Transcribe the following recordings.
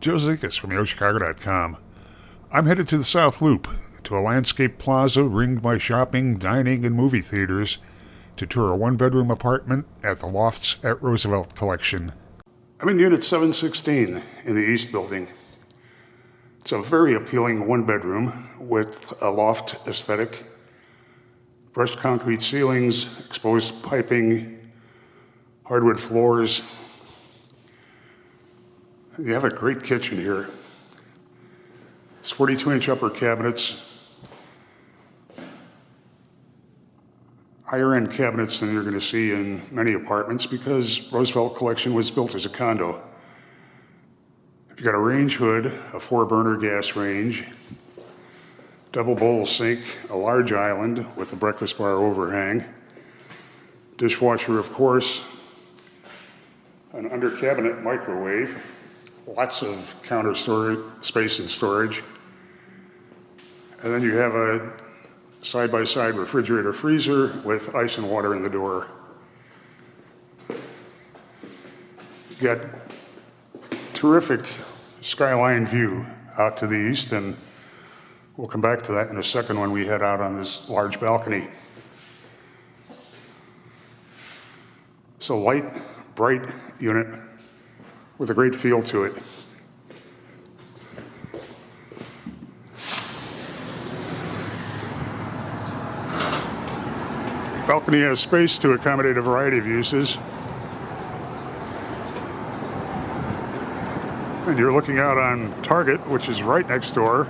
Joe Zikas from YoChicago.com. I'm headed to the South Loop, to a landscape plaza ringed by shopping, dining, and movie theaters, to tour a one-bedroom apartment at the Lofts at Roosevelt Collection. I'm in Unit 716 in the East Building. It's a very appealing one-bedroom with a loft aesthetic, brushed concrete ceilings, exposed piping, hardwood floors. You have a great kitchen here. It's 42-inch upper cabinets, higher-end cabinets than you're going to see in many apartments because Roosevelt Collection was built as a condo. You've got a range hood, a 4-burner gas range, double bowl sink, a large island with a breakfast bar overhang, dishwasher, of course, an under-cabinet microwave, lots of counter storage space and storage. And then you have a side-by-side refrigerator freezer with ice and water in the door. You got terrific skyline view out to the east, and we'll come back to that in a second when we head out on this large balcony. It's a light, bright unit with a great feel to it. Balcony has space to accommodate a variety of uses. And you're looking out on Target, which is right next door.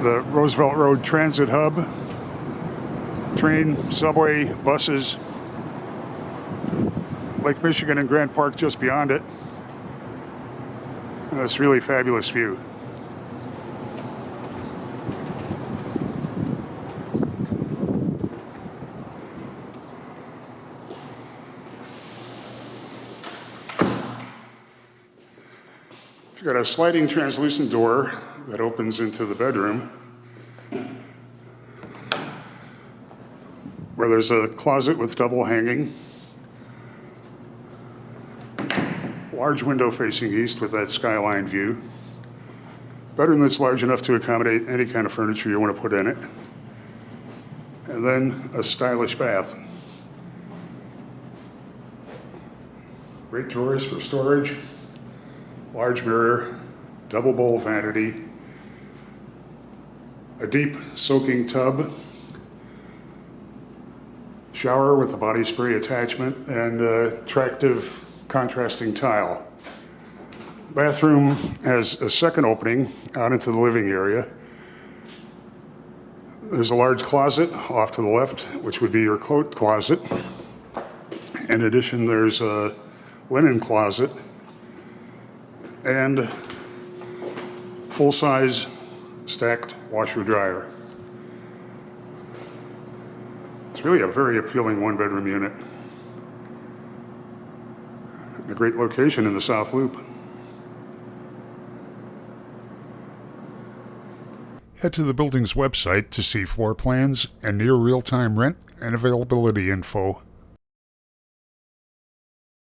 The Roosevelt Road transit hub, train, subway, buses, Lake Michigan and Grant Park just beyond it. And it's really fabulous view. You've got a sliding translucent door that opens into the bedroom, where there's a closet with double hanging, large window facing east with that skyline view, bedroom that's large enough to accommodate any kind of furniture you want to put in it, and then a stylish bath. Great drawers for storage, large mirror, double bowl vanity, a deep soaking tub, shower with a body spray attachment, and attractive contrasting tile. Bathroom has a second opening out into the living area. There's a large closet off to the left, which would be your coat closet. In addition, there's a linen closet and full-size stacked washer-dryer. It's really a very appealing one-bedroom unit. A great location in the South Loop. Head to the building's website to see floor plans and near real-time rent and availability info.